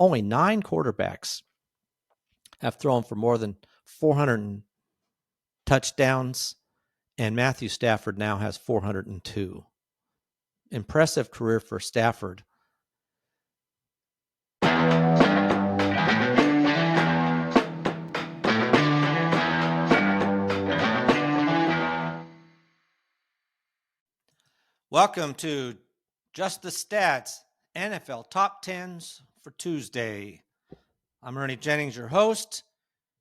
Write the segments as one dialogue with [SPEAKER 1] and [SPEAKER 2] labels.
[SPEAKER 1] only 9 quarterbacks have thrown for more than 400 touchdowns, and Matthew Stafford now has 402. Impressive career for Stafford. Welcome to Just the Stats, NFL Top 10's for Tuesday. I'm Ernie Jennings, your host,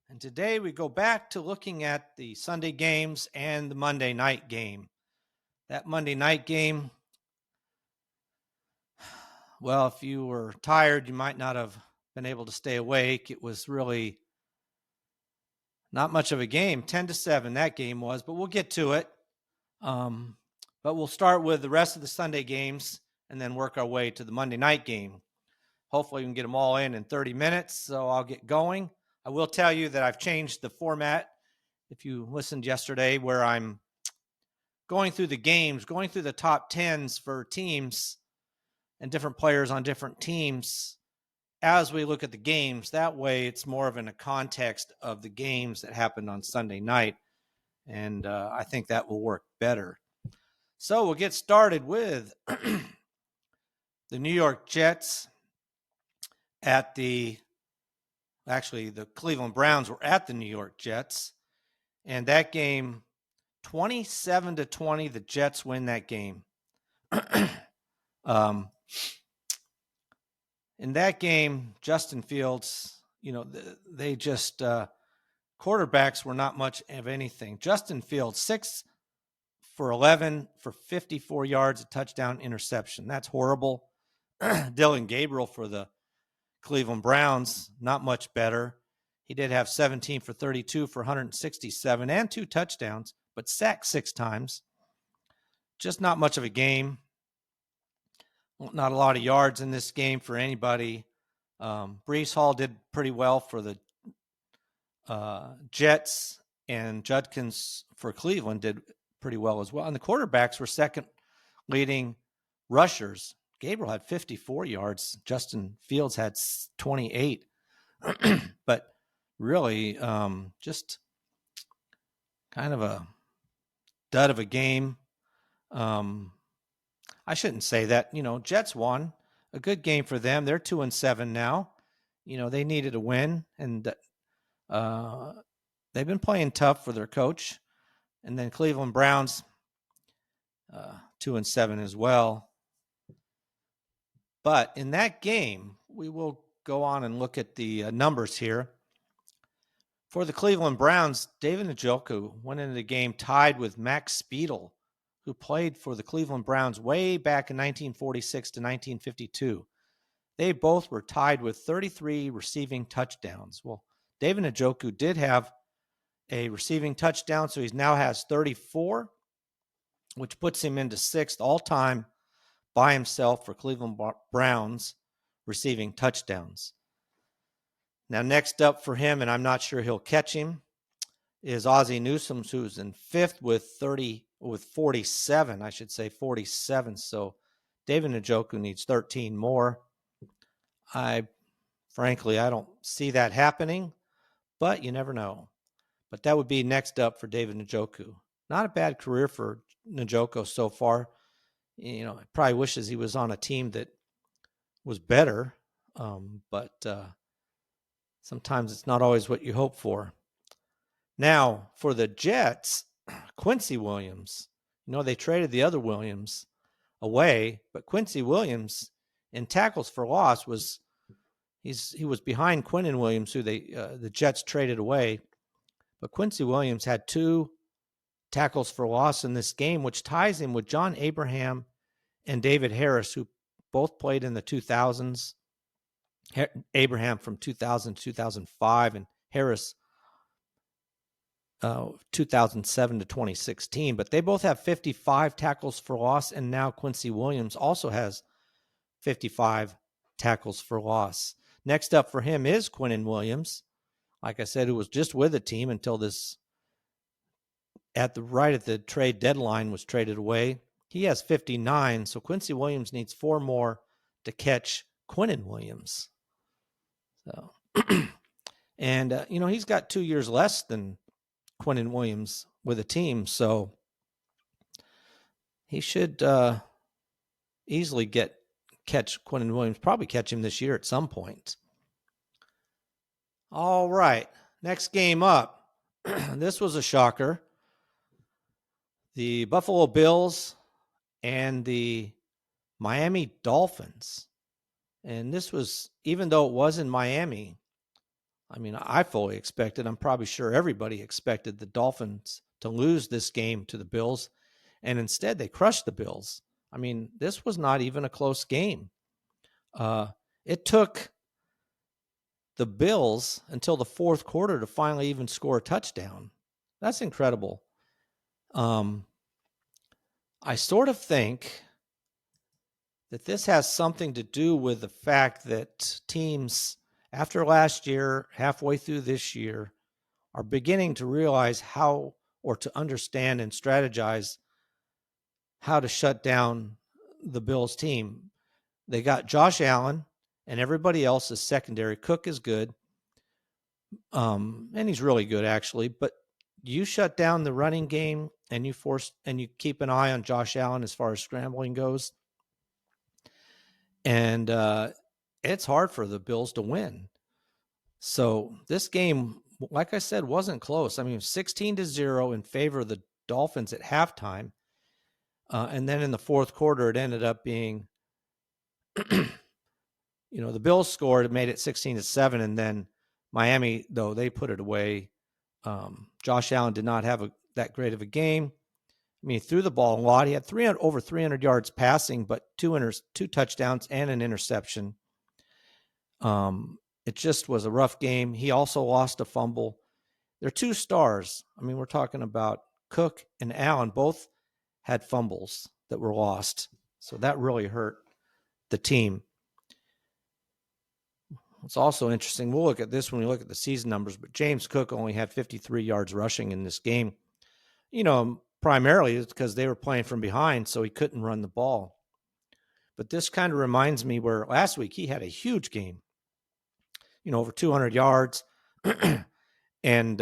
[SPEAKER 1] and today we go back to looking at the Sunday games and the Monday night game. That Monday night game, well, if you were tired, you might not have been able to stay awake. It was really not much of a game. 10-7 that game was, but we'll get to it. But we'll start with the rest of the Sunday games and then work our way to the Monday night game. Hopefully we can get them all in 30 minutes, so I'll get going. I will tell you that I've changed the format. If you listened yesterday, where I'm going through the games, going through the top 10s for teams and different players on different teams as we look at the games. That way it's more of in a context of the games that happened on Sunday night, and I think that will work better. So we'll get started with the New York Jets the Cleveland Browns were at the New York Jets. And that game, 27-20, the Jets win that game. In that game, Justin Fields, they just quarterbacks were not much of anything. Justin Fields, 6 for 11 for 54 yards, a touchdown, interception. That's horrible. Dylan Gabriel for the Cleveland Browns, not much better. He did have 17 for 32 for 167 and 2 touchdowns, but sacked 6 times. Just not much of a game. Not a lot of yards in this game for anybody. Breece Hall did pretty well for the Jets, and Judkins for Cleveland did pretty well as well. And the quarterbacks were second leading rushers. Gabriel had 54 yards. Justin Fields had 28. But really, just kind of a dud of a game. I shouldn't say that. Jets won. A good game for them. They're 2-7 now. They needed a win, and they've been playing tough for their coach. And then Cleveland Browns, 2-7 as well. But in that game, we will go on and look at the numbers here. For the Cleveland Browns, David Njoku went into the game tied with Max Speedle, who played for the Cleveland Browns way back in 1946 to 1952. They both were tied with 33 receiving touchdowns. Well, David Njoku did have a receiving touchdown, so he now has 34, which puts him into 6th all-time by himself for Cleveland Browns receiving touchdowns. Now, next up for him, and I'm not sure he'll catch him, is Ozzie Newsome, who's in 5th with 47, I should say 47. So David Njoku needs 13 more. Frankly, I don't see that happening, but you never know. But that would be next up for David Njoku. Not a bad career for Njoku so far. I probably wishes he was on a team that was better, but sometimes it's not always what you hope for. Now, for the Jets, Quincy Williams, they traded the other Williams away, but Quincy Williams in tackles for loss he was behind Quinnen Williams, who the Jets traded away. But Quincy Williams had 2 tackles for loss in this game, which ties him with John Abraham and David Harris, who both played in the 2000s. Abraham from 2000 to 2005, and Harris 2007 to 2016. But they both have 55 tackles for loss, and now Quincy Williams also has 55 tackles for loss. Next up for him is Quinnen Williams. Like I said, who was just with the team until at the trade deadline was traded away. He has 59, so Quincy Williams needs 4 more to catch Quinnen Williams. So, and he's got 2 years less than Quinnen Williams with a team, so he should easily catch Quinnen Williams. Probably catch him this year at some point. All right, next game up. This was a shocker. The Buffalo Bills and the Miami Dolphins. And this was, even though it was in Miami, I mean, I fully expected, I'm probably sure everybody expected the Dolphins to lose this game to the Bills. And instead, they crushed the Bills. I mean, this was not even a close game. It took the Bills until the fourth quarter to finally even score a touchdown. That's incredible. I sort of think that this has something to do with the fact that teams, after last year, halfway through this year, are beginning to realize how, or to understand and strategize how to shut down the Bills team. They got Josh Allen, and everybody else is secondary. Cook is good, and he's really good actually. But you shut down the running game, and you keep an eye on Josh Allen as far as scrambling goes, and it's hard for the Bills to win. So this game, like I said, wasn't close. I mean, 16-0 in favor of the Dolphins at halftime. And then in the fourth quarter, it ended up being, the Bills scored, it made it 16-7. And then Miami, though, they put it away. Josh Allen did not have that great of a game. I mean, he threw the ball a lot. He had over 300 yards passing, but two touchdowns and an interception. It just was a rough game. He also lost a fumble. They're two stars. I mean, we're talking about Cook and Allen. Both had fumbles that were lost. So that really hurt the team. It's also interesting. We'll look at this when we look at the season numbers, but James Cook only had 53 yards rushing in this game. Primarily it's because they were playing from behind, so he couldn't run the ball. But this kind of reminds me where last week he had a huge game, over 200 yards. And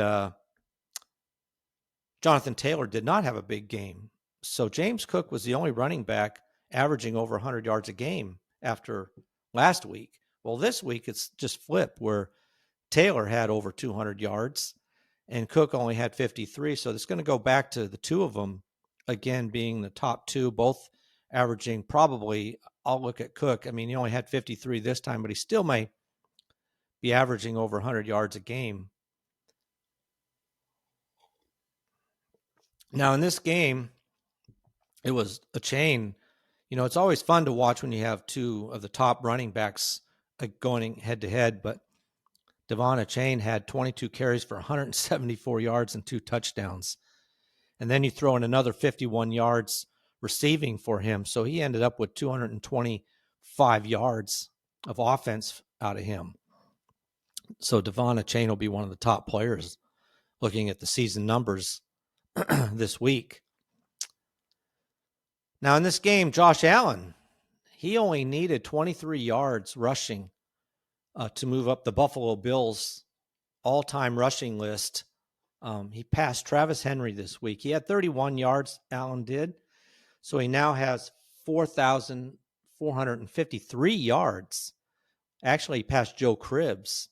[SPEAKER 1] Jonathan Taylor did not have a big game. So James Cook was the only running back averaging over 100 yards a game after last week. Well, this week it's just flipped where Taylor had over 200 yards and Cook only had 53. So it's going to go back to the two of them again being the top two, both averaging probably, I'll look at Cook. I mean, he only had 53 this time, but he still may be averaging over 100 yards a game. Now, in this game, it was a chain. It's always fun to watch when you have two of the top running backs going head-to-head, but Devon Achane had 22 carries for 174 yards and 2 touchdowns. And then you throw in another 51 yards receiving for him. So he ended up with 225 yards of offense out of him. So Devon Achane will be one of the top players looking at the season numbers this week. Now, in this game, Josh Allen, he only needed 23 yards rushing to move up the Buffalo Bills all-time rushing list. He passed Travis Henry this week. He had 31 yards, Allen did. So he now has 4,453 yards. Actually, he passed Joe Cribbs.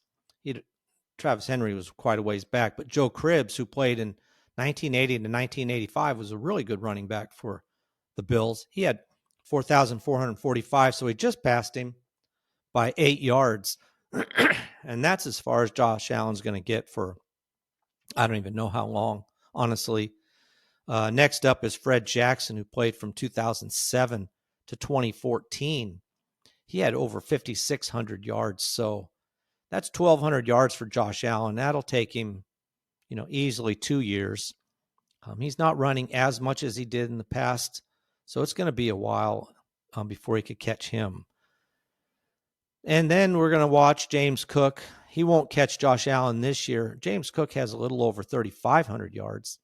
[SPEAKER 1] Travis Henry was quite a ways back, but Joe Cribbs, who played in 1980 to 1985, was a really good running back for the Bills. He had 4,445, so he just passed him by 8 yards. And that's as far as Josh Allen's going to get for, I don't even know how long, honestly. Next up is Fred Jackson, who played from 2007 to 2014. He had over 5,600 yards, so that's 1,200 yards for Josh Allen. That'll take him, easily 2 years. He's not running as much as he did in the past, so it's going to be a while before he could catch him. And then we're going to watch James Cook. He won't catch Josh Allen this year. James Cook has a little over 3,500 yards,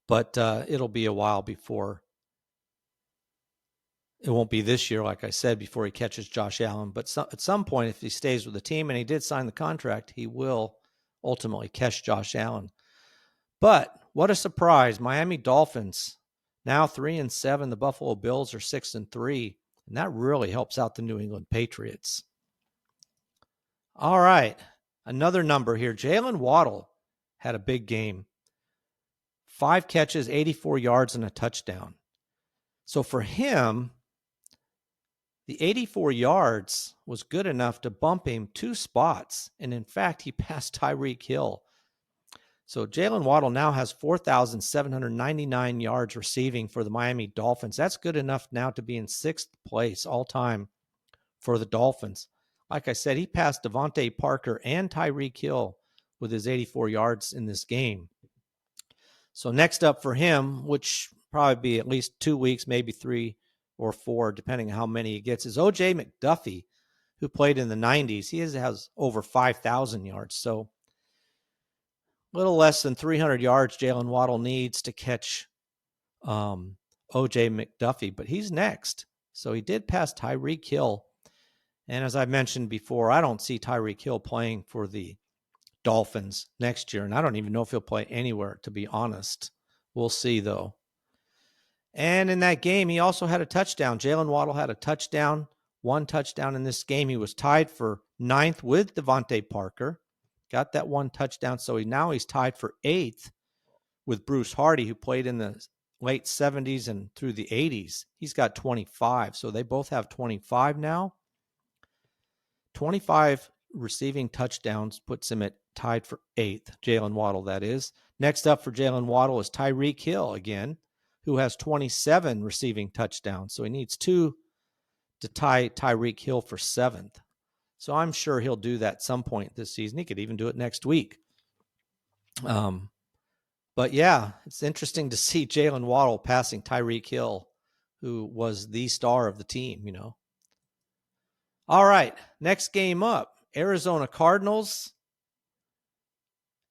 [SPEAKER 1] but it'll be a while before It won't be this year, like I said, before he catches Josh Allen. But at some point, if he stays with the team, and he did sign the contract, he will ultimately catch Josh Allen. But what a surprise. Miami Dolphins, now 3-7. The Buffalo Bills are 6-3. And that really helps out the New England Patriots. All right. Another number here. Jalen Waddle had a big game. 5 catches, 84 yards, and a touchdown. So for him, the 84 yards was good enough to bump him 2 spots. And in fact, he passed Tyreek Hill. So Jalen Waddle now has 4,799 yards receiving for the Miami Dolphins. That's good enough now to be in 6th place all time for the Dolphins. Like I said, he passed Devontae Parker and Tyreek Hill with his 84 yards in this game. So next up for him, which probably be at least 2 weeks, maybe 3 or 4, depending on how many he gets, is O.J. McDuffie, who played in the 90s. He has over 5,000 yards. So a little less than 300 yards Jalen Waddle needs to catch O.J. McDuffie, but he's next. So he did pass Tyreek Hill. And as I mentioned before, I don't see Tyreek Hill playing for the Dolphins next year. And I don't even know if he'll play anywhere, to be honest. We'll see, though. And in that game, he also had a touchdown. Jalen Waddle had a touchdown, 1 touchdown in this game. He was tied for 9th with Devontae Parker. Got that 1 touchdown. So he's tied for 8th with Bruce Hardy, who played in the late 70s and through the 80s. He's got 25. So they both have 25 now. 25 receiving touchdowns puts him at tied for 8th. Jalen Waddle, that is. Next up for Jalen Waddle is Tyreek Hill again, who has 27 receiving touchdowns. So he needs 2 to tie Tyreek Hill for 7th. So I'm sure he'll do that some point this season. He could even do it next week. But yeah, it's interesting to see Jalen Waddle passing Tyreek Hill, who was the star of the team, All right, next game up, Arizona Cardinals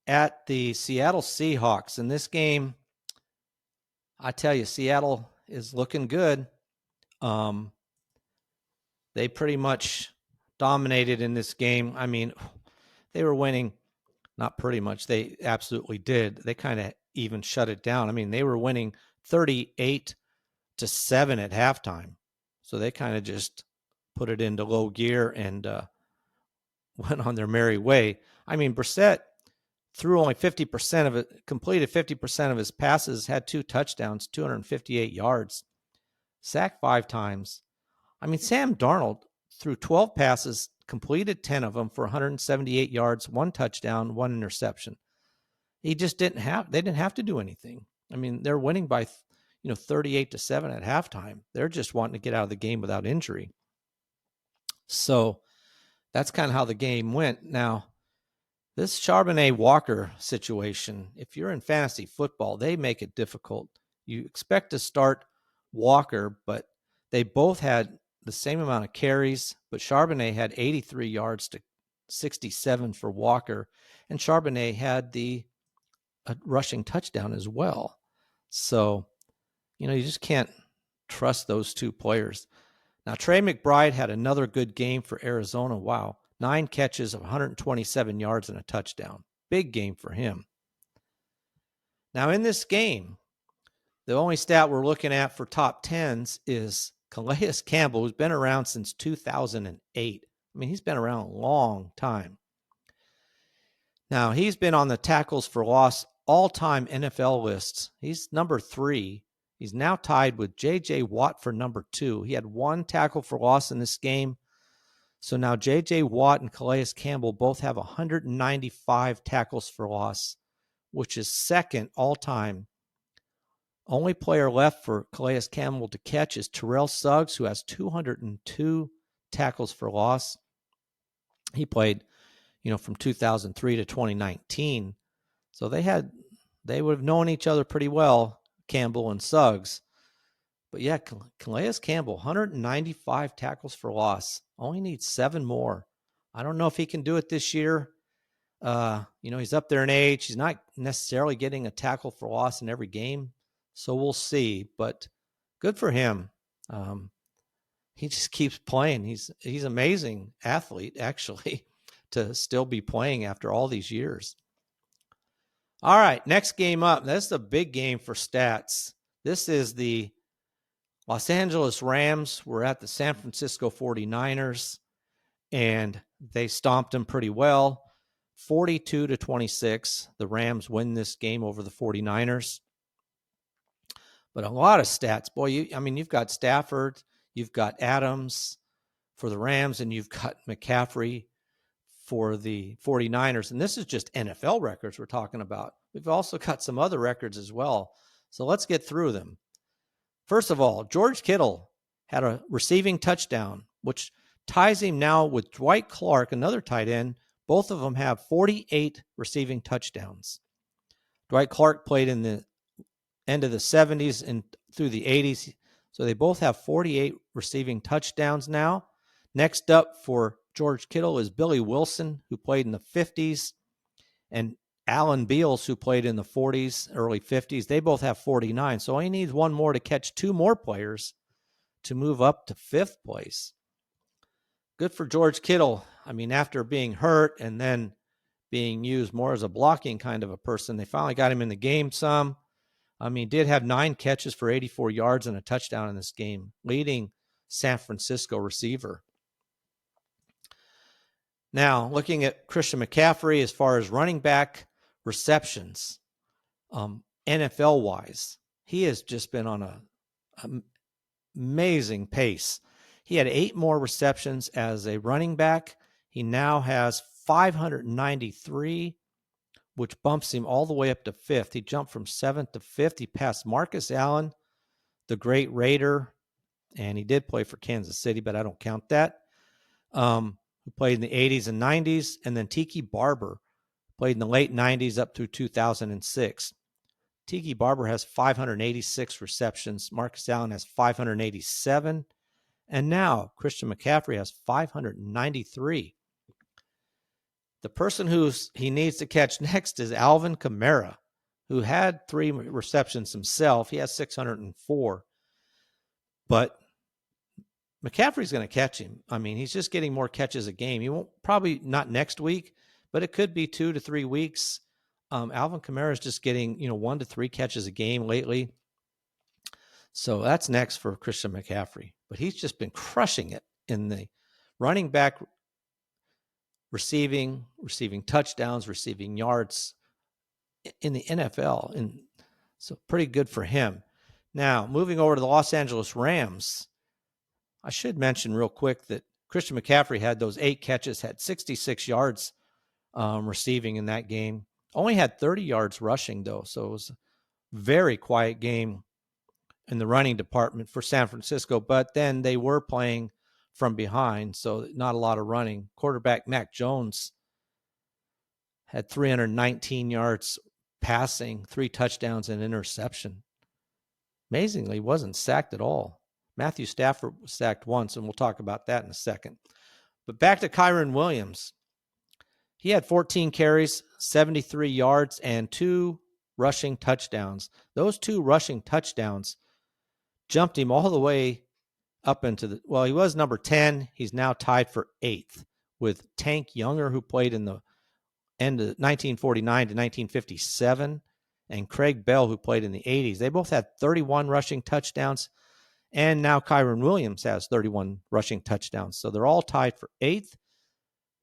[SPEAKER 1] at the Seattle Seahawks. In this game, I tell you, Seattle is looking good. They pretty much dominated in this game. I mean, they were winning, not pretty much, they absolutely did. They kind of even shut it down. I mean, they were winning 38-7 at halftime. So they kind of just put it into low gear and went on their merry way. I mean, Brissett threw only 50% of it, completed 50% of his passes, had 2 touchdowns, 258 yards, sacked 5 times. I mean, Sam Darnold threw 12 passes, completed 10 of them for 178 yards, 1 touchdown, 1 interception. They didn't have to do anything. I mean, they're winning by 38-7 at halftime. They're just wanting to get out of the game without injury. So that's kind of how the game went. Now, this Charbonnet Walker situation, if you're in fantasy football, they make it difficult. You expect to start Walker, but they both had the same amount of carries, but Charbonnet had 83 yards to 67 for Walker, and Charbonnet had the rushing touchdown as well. So, you just can't trust those 2 players. Now, Trey McBride had another good game for Arizona. Wow. 9 catches of 127 yards and a touchdown. Big game for him. Now, in this game, the only stat we're looking at for top 10s is Calais Campbell, who's been around since 2008. I mean, he's been around a long time. Now, he's been on the tackles for loss all-time NFL lists. He's number 3. He's now tied with J.J. Watt for number 2. He had 1 tackle for loss in this game. So now J.J. Watt and Calais Campbell both have 195 tackles for loss, which is 2nd all-time. Only player left for Calais Campbell to catch is Terrell Suggs, who has 202 tackles for loss. He played, from 2003 to 2019. So they would have known each other pretty well, Campbell and Suggs. But yeah, Calais Campbell, 195 tackles for loss. Only needs 7 more. I don't know if he can do it this year. He's up there in age. He's not necessarily getting a tackle for loss in every game. So we'll see. But good for him. he just keeps playing. He's amazing athlete, actually, to still be playing after all these years. All right, next game up. That's the big game for stats. This is the Los Angeles Rams were at the San Francisco 49ers, and they stomped them pretty well. 42-26. The Rams win this game over the 49ers. But a lot of stats. Boy, you've got Stafford, you've got Adams for the Rams, and you've got McCaffrey for the 49ers. And this is just NFL records we're talking about. We've also got some other records as well. So let's get through them. First of all, George Kittle had a receiving touchdown, which ties him now with Dwight Clark, another tight end. Both of them have 48 receiving touchdowns. Dwight Clark played in the end of the 70s and through the 80s. So they both have 48 receiving touchdowns now. Next up for George Kittle is Billy Wilson, who played in the 50s, and Alan Beals, who played in the 40s, early 50s. They both have 49. So he needs one more to catch two more players to move up to fifth place. Good for George Kittle. After being hurt and then being used more as a blocking kind of a person, they finally got him in the game some. He did have 9 catches for 84 yards and a touchdown in this game, leading San Francisco receiver. Now, looking at Christian McCaffrey as far as running back receptions, NFL-wise, he has just been on an amazing pace. He had 8 more receptions as a running back. He now has 593, which bumps him all the way up to 5th. He jumped from 7th to 5th. He passed Marcus Allen, the great Raider, and he did play for Kansas City, but I don't count that, who played in the 80s and 90s, and then Tiki Barber played in the late 90s up through 2006. Tiki Barber has 586 receptions. Marcus Allen has 587. And now Christian McCaffrey has 593. The person he needs to catch next is Alvin Kamara, who had 3 receptions himself. He has 604. But McCaffrey's going to catch him. He's just getting more catches a game. He won't, probably not next week, but it could be 2 to 3 weeks. Alvin Kamara is just getting 1 to 3 catches a game lately. So that's next for Christian McCaffrey. But he's just been crushing it in the running back, receiving touchdowns, receiving yards in the NFL. And so pretty good for him. Now, moving over to the Los Angeles Rams, I should mention real quick that Christian McCaffrey had those 8 catches, had 66 yards receiving in that game. Only had 30 yards rushing, though. So it was a very quiet game in the running department for San Francisco. But then they were playing from behind, so not a lot of running. Quarterback Mac Jones had 319 yards passing, 3 touchdowns and interception. Amazingly, he wasn't sacked at all. Matthew Stafford was sacked once, and we'll talk about that in a second. But back to Kyren Williams. He had 14 carries, 73 yards, and 2 rushing touchdowns. Those 2 rushing touchdowns jumped him all the way up into he was number 10. He's now tied for 8th with Tank Younger, who played in the end of 1949 to 1957, and Craig Bell, who played in the 80s. They both had 31 rushing touchdowns, and now Kyren Williams has 31 rushing touchdowns. So they're all tied for 8th.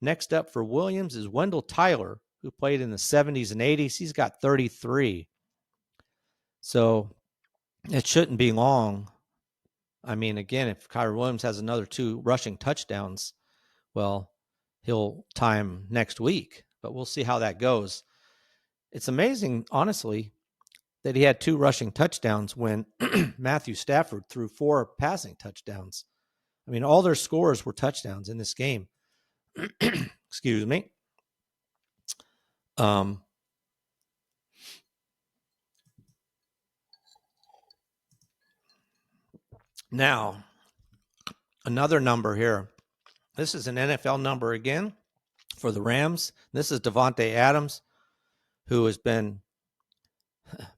[SPEAKER 1] Next up for Williams is Wendell Tyler, who played in the 70s and 80s. He's got 33. So it shouldn't be long. Again, if Kyren Williams has another 2 rushing touchdowns, he'll tie him next week. But we'll see how that goes. It's amazing, honestly, that he had 2 rushing touchdowns when Matthew Stafford threw 4 passing touchdowns. All their scores were touchdowns in this game. Excuse me. Now, another number here. This is an NFL number again for the Rams. This is Davante Adams, who has been,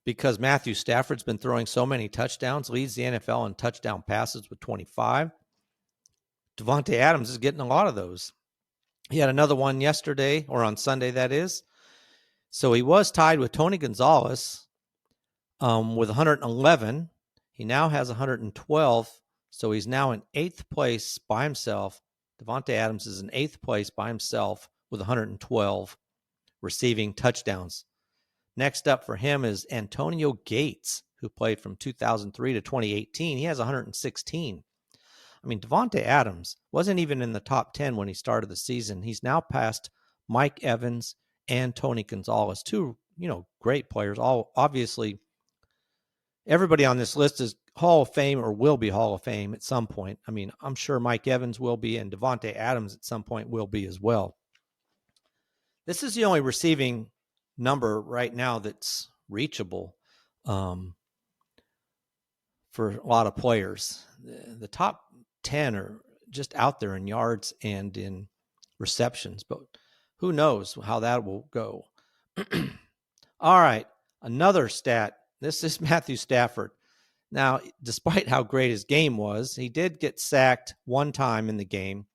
[SPEAKER 1] because Matthew Stafford's been throwing so many touchdowns, leads the NFL in touchdown passes with 25. Davante Adams is getting a lot of those. He had another one yesterday, or on Sunday, that is. So he was tied with Tony Gonzalez with 111. He now has 112. So he's now in 8th place by himself. Davante Adams is in 8th place by himself with 112 receiving touchdowns. Next up for him is Antonio Gates, who played from 2003 to 2018. He has 116. I mean, Davante Adams wasn't even in the top 10 when he started the season. He's now passed Mike Evans and Tony Gonzalez, two, great players. All obviously, everybody on this list is Hall of Fame or will be Hall of Fame at some point. I mean, I'm sure Mike Evans will be, and Davante Adams at some point will be as well. This is the only receiving number right now that's reachable for a lot of players. The top 10 are just out there in yards and in receptions, but who knows how that will go. All right, another stat. This is Matthew Stafford. Now, despite how great his game was, he did get sacked one time in the game.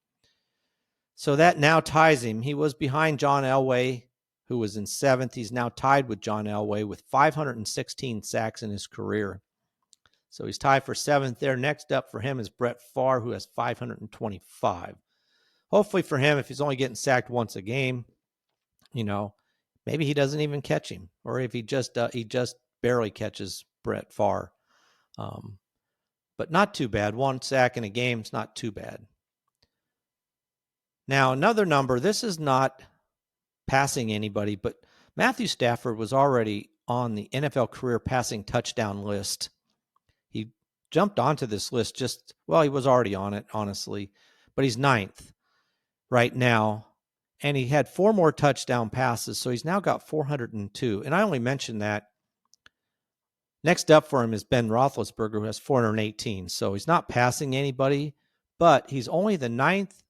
[SPEAKER 1] So that now ties him. He was behind John Elway, who was in 7th. He's now tied with John Elway with 516 sacks in his career. So he's tied for 7th there. Next up for him is Brett Favre, who has 525. Hopefully for him, if he's only getting sacked once a game, maybe he doesn't even catch him, or if he just barely catches Brett Favre. But not too bad. One sack in a game is not too bad. Now, another number, this is not passing anybody, but Matthew Stafford was already on the NFL career passing touchdown list. He jumped onto this list he was already on it, honestly, but he's 9th right now, and he had 4 more touchdown passes, so he's now got 402, and I only mentioned that. Next up for him is Ben Roethlisberger, who has 418, so he's not passing anybody, but he's only the 9th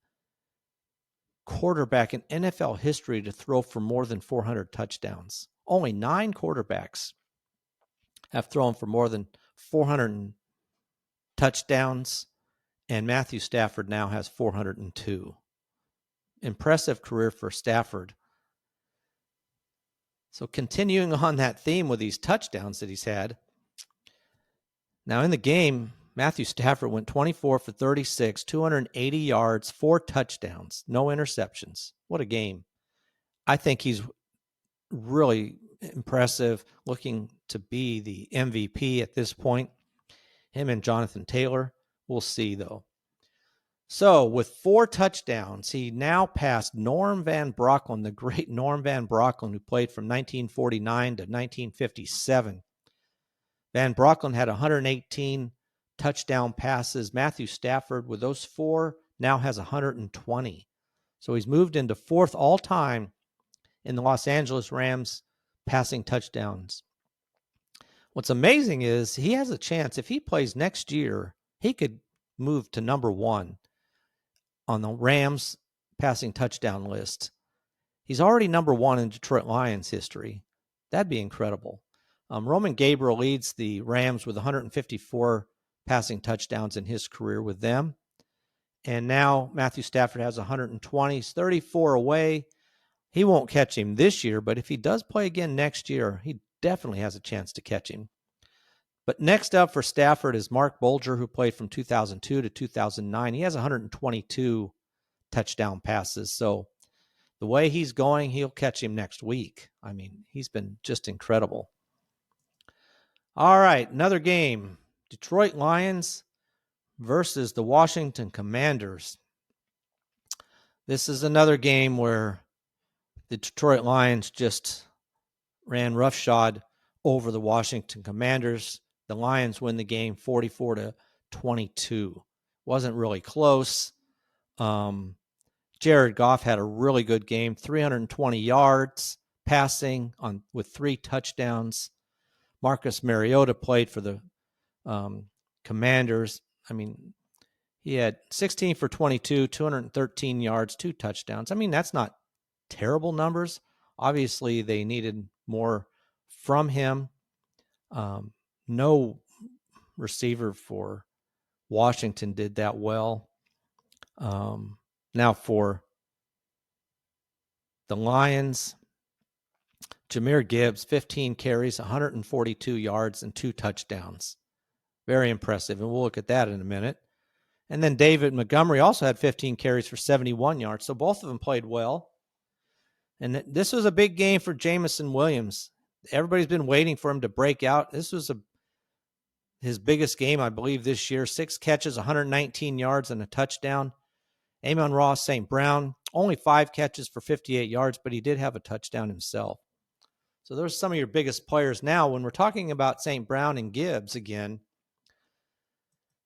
[SPEAKER 1] quarterback in NFL history to throw for more than 400 touchdowns. Only 9 quarterbacks have thrown for more than 400 touchdowns, and Matthew Stafford now has 402. Impressive career for Stafford. So continuing on that theme with these touchdowns that he's had. Now in the game, Matthew Stafford went 24 for 36, 280 yards, 4 touchdowns, no interceptions. What a game. I think he's really impressive, looking to be the MVP at this point. Him and Jonathan Taylor. We'll see, though. So with 4 touchdowns, he now passed Norm Van Brocklin, the great Norm Van Brocklin, who played from 1949 to 1957. Van Brocklin had 118 touchdown passes. Matthew Stafford, with those 4, now has 120. So he's moved into 4th all-time in the Los Angeles Rams passing touchdowns. What's amazing is he has a chance. If he plays next year, he could move to number 1 on the Rams passing touchdown list. He's already number 1 in Detroit Lions history. That'd be incredible. Roman Gabriel leads the Rams with 154 passing touchdowns in his career with them. And now Matthew Stafford has 120. He's 34 away. He won't catch him this year, but if he does play again next year, he definitely has a chance to catch him. But next up for Stafford is Mark Bulger, who played from 2002 to 2009. He has 122 touchdown passes. So the way he's going, he'll catch him next week. I mean, he's been just incredible. All right, another game. Detroit Lions versus the Washington Commanders. This is another game where the Detroit Lions just ran roughshod over the Washington Commanders. The Lions win the game 44-22. Wasn't really close. Jared Goff had a really good game, 320 yards passing with 3 touchdowns. Marcus Mariota played for the Commanders. I mean, he had 16 for 22, 213 yards, 2 touchdowns. I mean, that's not terrible numbers. Obviously, they needed more from him. No receiver for Washington did that well. Now for the Lions, Jahmyr Gibbs, 15 carries, 142 yards, and 2 touchdowns. Very impressive, and we'll look at that in a minute. And then David Montgomery also had 15 carries for 71 yards, so both of them played well. And this was a big game for Jameson Williams. Everybody's been waiting for him to break out. This was his biggest game, I believe, this year. 6 catches, 119 yards, and a touchdown. Amon-Ra St. Brown, only 5 catches for 58 yards, but he did have a touchdown himself. So those are some of your biggest players. Now, when we're talking about St. Brown and Gibbs again,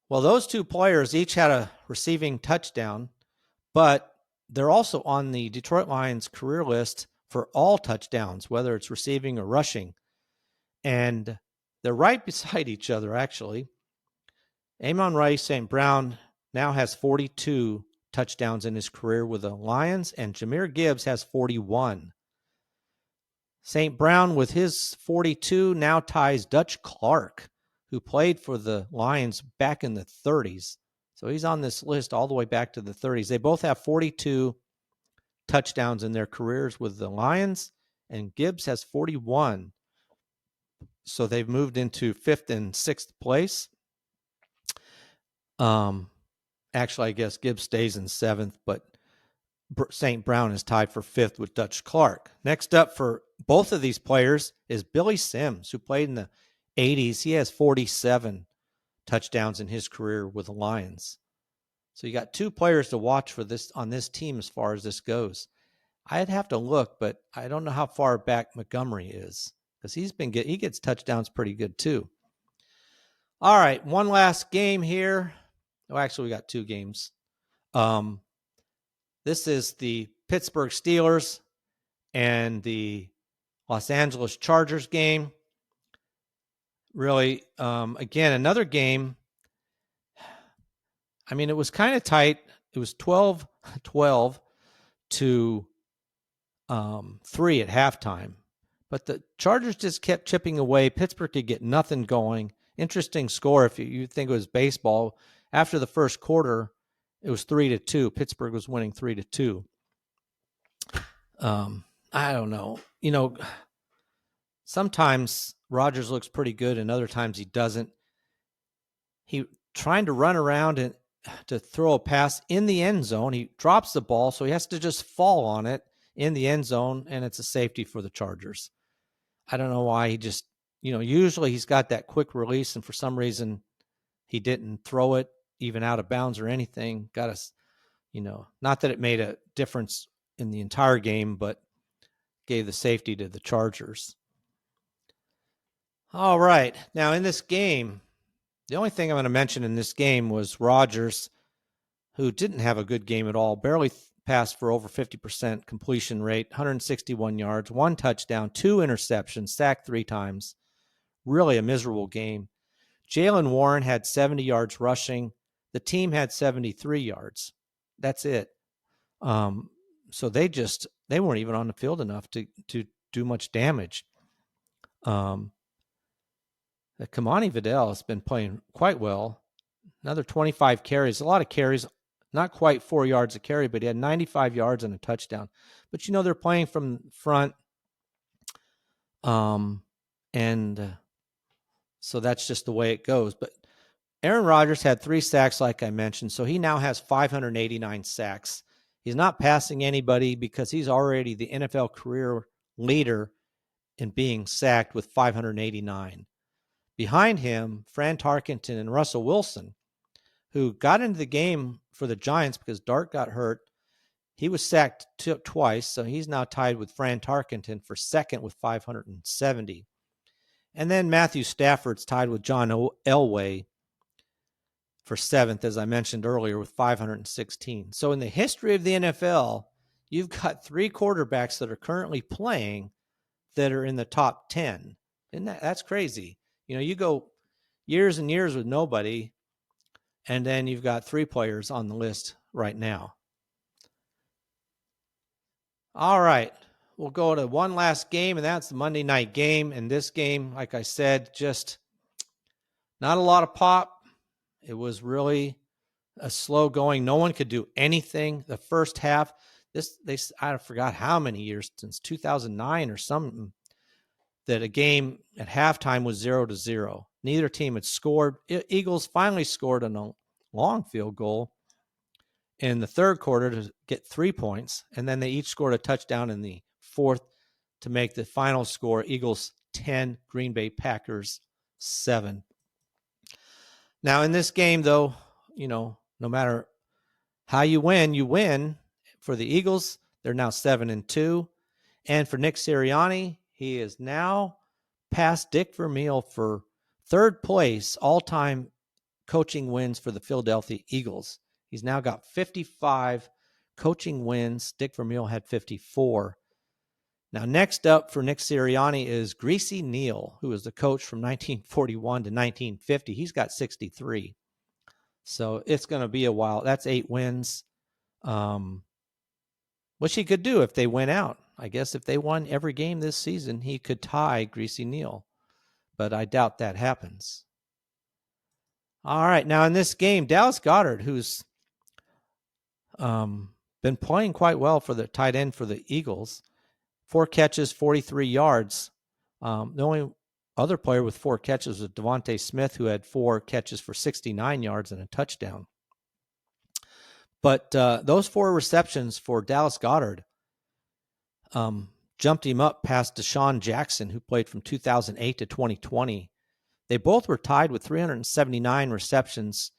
[SPEAKER 1] well, those 2 players each had a receiving touchdown, but they're also on the Detroit Lions career list for all touchdowns, whether it's receiving or rushing. And they're right beside each other, actually. Amon-Ra St. Brown now has 42 touchdowns in his career with the Lions, and Jahmyr Gibbs has 41. St. Brown, with his 42, now ties Dutch Clark, who played for the Lions back in the 30s. So he's on this list all the way back to the 30s. They both have 42 touchdowns in their careers with the Lions, and Gibbs has 41. So they've moved into 5th and 6th place. Actually, I guess Gibbs stays in 7th, but St. Brown is tied for 5th with Dutch Clark. Next up for both of these players is Billy Sims, who played in the 80s. He has 47 touchdowns in his career with the Lions. So you got 2 players to watch for this on this team as far as this goes. I'd have to look, but I don't know how far back Montgomery is, because he gets touchdowns pretty good too. All right, one last game here. Oh, actually, we got 2 games. This is the Pittsburgh Steelers and the Los Angeles Chargers game. Really, again, another game. I mean, it was kind of tight. It was 12-12 to 3 at halftime. But the Chargers just kept chipping away. Pittsburgh could get nothing going. Interesting score if you think it was baseball. After the first quarter, it was 3-2. Pittsburgh was winning 3-2. I don't know. Sometimes Rodgers looks pretty good, and other times he doesn't. He trying to run around and to throw a pass in the end zone. He drops the ball, so he has to just fall on it in the end zone, and it's a safety for the Chargers. I don't know why he just, usually he's got that quick release, and for some reason he didn't throw it even out of bounds or anything. Got us, not that it made a difference in the entire game, but gave the safety to the Chargers. All right. Now in this game, the only thing I'm going to mention in this game was Rodgers, who didn't have a good game at all, barely passed for over 50% completion rate, 161 yards, 1 touchdown, 2 interceptions, sacked 3 times. Really a miserable game. Jaylen Warren had 70 yards rushing. The team had 73 yards. That's it. So they weren't even on the field enough to do much damage. Kamani Vidal has been playing quite well. Another 25 carries, a lot of carries, not quite 4 yards a carry, but he had 95 yards and a touchdown. But, they're playing from front. So that's just the way it goes. But Aaron Rodgers had 3 sacks, like I mentioned, so he now has 589 sacks. He's not passing anybody because he's already the NFL career leader in being sacked with 589. Behind him, Fran Tarkenton and Russell Wilson, who got into the game for the Giants because Dart got hurt. He was sacked twice, so he's now tied with Fran Tarkenton for second with 570. And then Matthew Stafford's tied with John Elway for 7th, as I mentioned earlier, with 516. So in the history of the NFL, you've got 3 quarterbacks that are currently playing that are in the top 10. Isn't that's crazy? You go years and years with nobody, and then you've got 3 players on the list right now. All right. We'll go to one last game, and that's the Monday night game. And this game, like I said, just not a lot of pop. It was really a slow going. No one could do anything. The first half, I forgot how many years, since 2009 or something, that a game at halftime was 0-0. Neither team had scored. Eagles finally scored a long field goal in the third quarter to get 3 points, and then they each scored a touchdown in the fourth to make the final score Eagles 10, Green Bay Packers 7. Now, in this game, though, no matter how you win. For the Eagles, they're now 7-2. And for Nick Sirianni, he is now past Dick Vermeil for third place all-time coaching wins for the Philadelphia Eagles. He's now got 55 coaching wins. Dick Vermeil had 54. Now, next up for Nick Sirianni is Greasy Neal, who was the coach from 1941 to 1950. He's got 63. So it's going to be a while. That's 8 wins. Which he could do if they went out. I guess if they won every game this season, he could tie Greasy Neal. But I doubt that happens. All right. Now in this game, Dallas Goedert, who's been playing quite well for the tight end for the Eagles, 4 catches, 43 yards. The only other player with 4 catches was Devontae Smith, who had 4 catches for 69 yards and a touchdown. But those 4 receptions for Dallas Goedert jumped him up past Deshaun Jackson, who played from 2008 to 2020. They both were tied with 379 receptions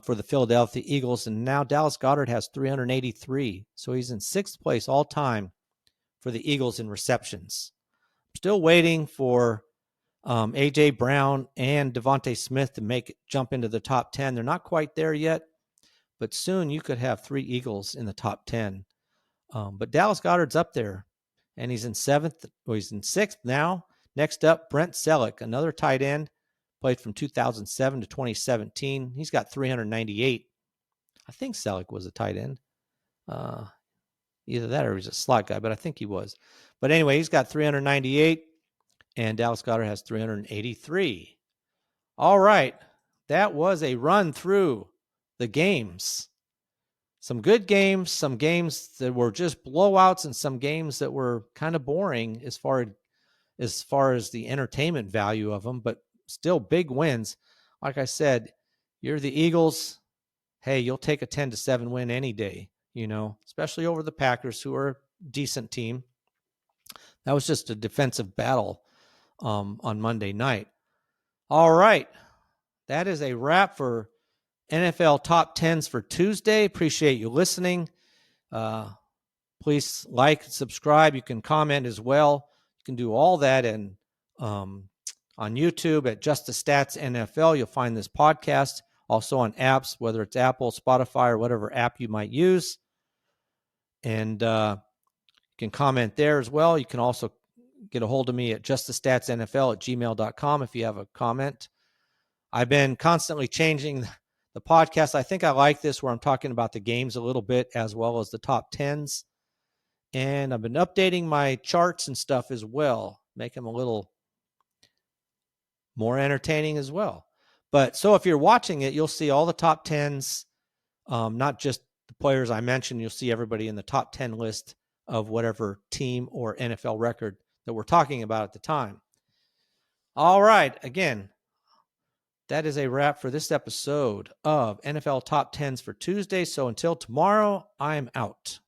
[SPEAKER 1] for the Philadelphia Eagles, and now Dallas Goedert has 383. So he's in 6th place all time for the Eagles in receptions. Still waiting for A.J. Brown and Devontae Smith to jump into the top 10. They're not quite there yet, but soon you could have 3 Eagles in the top 10. But Dallas Goedert's up there, and he's in 7th. Well, he's in 6th now. Next up, Brent Selleck, another tight end, played from 2007 to 2017. He's got 398. I think Selleck was a tight end. Either that or he's a slot guy, but I think he was. But anyway, he's got 398, and Dallas Goedert has 383. All right, that was a run through the games. Some good games, some games that were just blowouts, and some games that were kind of boring as far as the entertainment value of them, but still big wins. Like I said, you're the Eagles. Hey, you'll take a 10-7 win any day, especially over the Packers, who are a decent team. That was just a defensive battle on Monday night. All right. That is a wrap for NFL Top 10s for Tuesday. Appreciate you listening. Please like, subscribe. You can comment as well. You can do all that on YouTube at Just the Stats NFL. You'll find this podcast. Also on apps, whether it's Apple, Spotify, or whatever app you might use. And you can comment there as well. You can also get a hold of me at justthestatsnfl@gmail.com if you have a comment. I've been constantly changing the podcast. I think I like this where I'm talking about the games a little bit as well as the top 10s. And I've been updating my charts and stuff as well, make them a little more entertaining as well. But so if you're watching it, you'll see all the top 10s, not just the players I mentioned. You'll see everybody in the top 10 list of whatever team or NFL record that we're talking about at the time. All right. Again, that is a wrap for this episode of NFL Top 10s for Tuesday. So until tomorrow, I'm out.